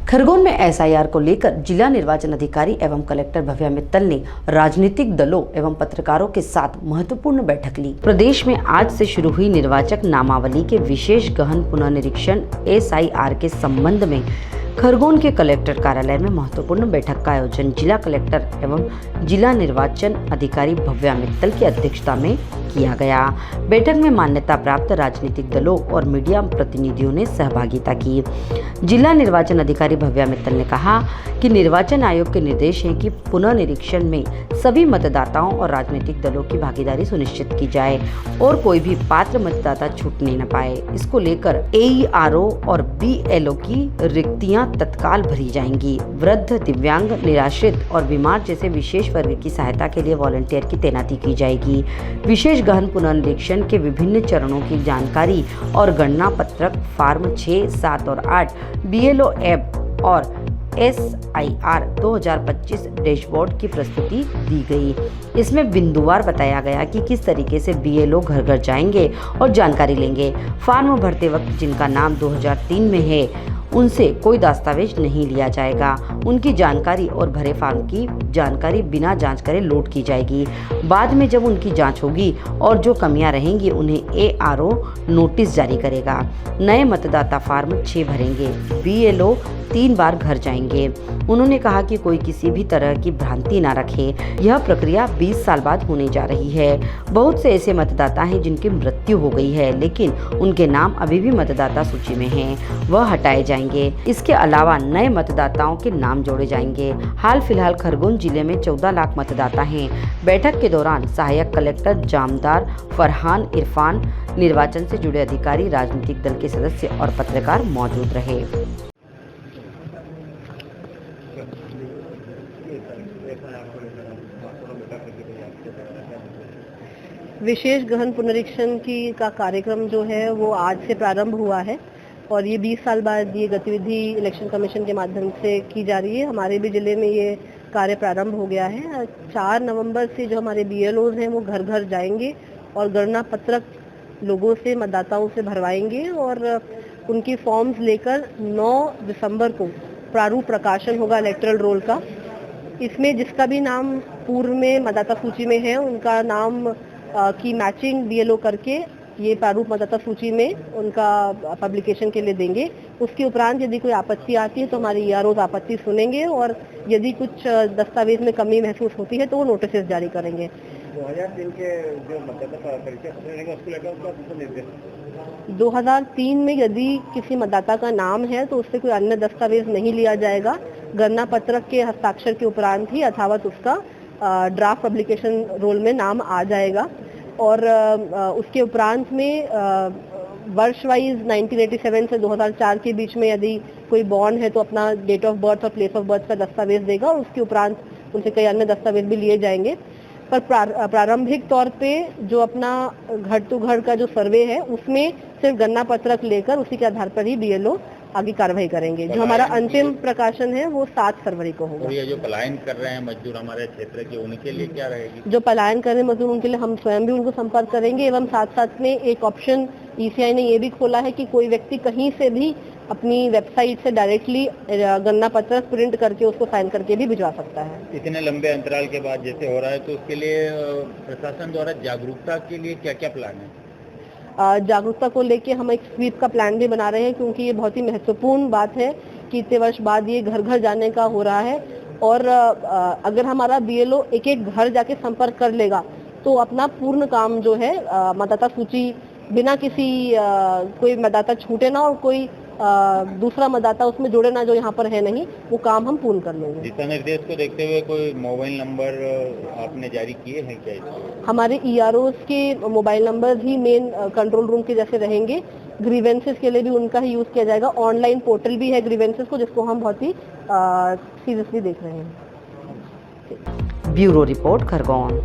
खरगोन में एसआईआर को लेकर जिला निर्वाचन अधिकारी एवं कलेक्टर भव्या मित्तल ने राजनीतिक दलों एवं पत्रकारों के साथ महत्वपूर्ण बैठक ली। प्रदेश में आज से शुरू हुई निर्वाचक नामावली के विशेष गहन पुनर्निरीक्षण एसआईआर के संबंध में खरगोन के कलेक्टर कार्यालय में महत्वपूर्ण बैठक का आयोजन जिला कलेक्टर एवं जिला निर्वाचन अधिकारी भव्या मित्तल की अध्यक्षता में किया गया। बैठक में मान्यता प्राप्त राजनीतिक दलों और मीडिया प्रतिनिधियों ने सहभागिता की। जिला निर्वाचन अधिकारी भव्या मित्तल ने कहा कि निर्वाचन आयोग के निर्देश हैं कि पुनर्निरीक्षण में सभी मतदाताओं और राजनीतिक दलों की भागीदारी सुनिश्चित की जाए और कोई भी पात्र मतदाता छूटने न पाए। इसको लेकर एईआरओ और बीएलओ की रिक्तियां तत्काल भरी जाएंगी। वृद्ध, दिव्यांग, निराश्रित और बीमार जैसे विशेष वर्ग की सहायता के लिए वॉलंटियर की तैनाती की जाएगी। विशेष गहन पुनर्निरीक्षण के विभिन्न चरणों की जानकारी और गणना पत्रक फार्म 6, 7 और 8 बीएलओ ऐप और एसआईआर 2025 डैशबोर्ड की प्रस्तुति दी गई। इसमें बिंदुवार बताया गया कि किस तरीके से बीएलओ घर घर जाएंगे और जानकारी लेंगे। फॉर्म भरते वक्त जिनका नाम 2003 में है उनसे कोई दस्तावेज नहीं लिया जाएगा। उनकी जानकारी और भरे फॉर्म की जानकारी बिना जांच करे लोड की जाएगी। बाद में जब उनकी जांच होगी और जो कमियां रहेंगी उन्हें एआरओ नोटिस जारी करेगा। नए मतदाता फॉर्म 6 भरेंगे। बीएलओ 3 बार घर जाएंगे। उन्होंने कहा कि कोई किसी भी तरह की भ्रांति ना रखे। यह प्रक्रिया 20 साल बाद होने जा रही है। बहुत से ऐसे मतदाता हैं जिनकी मृत्यु हो गई है लेकिन उनके नाम अभी भी मतदाता सूची में हैं, वह हटाए जाएंगे। इसके अलावा नए मतदाताओं के नाम जोड़े जाएंगे। हाल फिलहाल खरगोन जिले में 14 लाख मतदाता हैं। बैठक के दौरान सहायक कलेक्टर जामदार फरहान इरफान, निर्वाचन से जुड़े अधिकारी, राजनीतिक दल के सदस्य और पत्रकार मौजूद रहे। विशेष गहन पुनरीक्षण का कार्यक्रम जो है वो आज से प्रारंभ हुआ है और ये 20 साल बाद ये गतिविधि इलेक्शन कमीशन के माध्यम से की जा रही है। हमारे भी जिले में ये कार्य प्रारंभ हो गया है। 4 नवंबर से जो हमारे बीएलओज हैं वो घर घर जाएंगे और गणना पत्रक लोगों से, मतदाताओं से भरवाएंगे और उनकी फॉर्म्स लेकर 9 दिसंबर को प्रारूप प्रकाशन होगा इलेक्टरल रोल का। इसमें जिसका भी नाम पूर्व में मतदाता सूची में है उनका नाम की मैचिंग बीएलओ करके ये प्रारूप मतदाता सूची में उनका पब्लिकेशन के लिए देंगे। उसके उपरांत यदि कोई आपत्ति आती है तो हमारे ईआरओ आपत्ति सुनेंगे और यदि कुछ दस्तावेज में कमी महसूस होती है तो वो नोटिस जारी करेंगे। 2003 के जो मतदाता परिचय पत्र रहेगा उसको लेकर उसका निर्देश 2003 में यदि किसी मतदाता का नाम है तो उससे कोई अन्य दस्तावेज नहीं लिया जाएगा। गणना पत्रक के हस्ताक्षर के उपरांत ही अथावत उसका ड्राफ्ट पब्लिकेशन रोल में नाम आ जाएगा और उसके उपरांत में वर्ष वाइज 1987 से 2004 के बीच में यदि कोई बॉर्न है तो अपना डेट ऑफ बर्थ और प्लेस ऑफ बर्थ का दस्तावेज देगा और उसके उपरांत उनसे कई अन्य दस्तावेज भी लिए जाएंगे। पर प्रारंभिक तौर पे जो अपना घर टू घर का जो सर्वे है उसमें सिर्फ गणना पत्रक लेकर उसी के आधार पर ही बीएलओ आगे कार्रवाई करेंगे। जो हमारा अंतिम प्रकाशन है वो 7 फरवरी को होगा। और ये जो पलायन कर रहे हैं मजदूर हमारे क्षेत्र के, उनके लिए क्या रहेगी? जो पलायन कर रहे हैं मजदूर उनके लिए हम स्वयं भी उनको संपर्क करेंगे एवं साथ साथ में एक ऑप्शन ईसीआई ने ये भी खोला है कि कोई व्यक्ति कहीं से भी अपनी वेबसाइट से डायरेक्टली गणना पत्र प्रिंट करके उसको साइन करके भी भिजवा सकता है। इतने लंबे अंतराल के बाद जैसे हो रहा है तो उसके लिए प्रशासन द्वारा जागरूकता के लिए क्या क्या प्लान है? जागरूकता को लेके हम एक स्वीप का प्लान भी बना रहे हैं क्योंकि ये बहुत ही महत्वपूर्ण बात है कि इतने वर्ष बाद ये घर घर जाने का हो रहा है और अगर हमारा बीएलओ एक एक घर जाके संपर्क कर लेगा तो अपना पूर्ण काम जो है मतदाता सूची बिना किसी कोई मतदाता छूटे ना और कोई दूसरा मतदाता उसमें जुड़े ना जो यहाँ पर है नहीं, वो काम हम पूर्ण कर लेंगे। दिशा निर्देश को देखते हुए कोई मोबाइल नंबर आपने जारी किए हैं क्या? हमारे ईआरओ के मोबाइल नंबर ही मेन कंट्रोल रूम के जैसे रहेंगे। ग्रीवेंसेस के लिए भी उनका ही यूज किया जाएगा। ऑनलाइन पोर्टल भी है ग्रीवेंसेस को जिसको हम बहुत ही सीरियसली देख रहे हैं। Bureau report Khargone.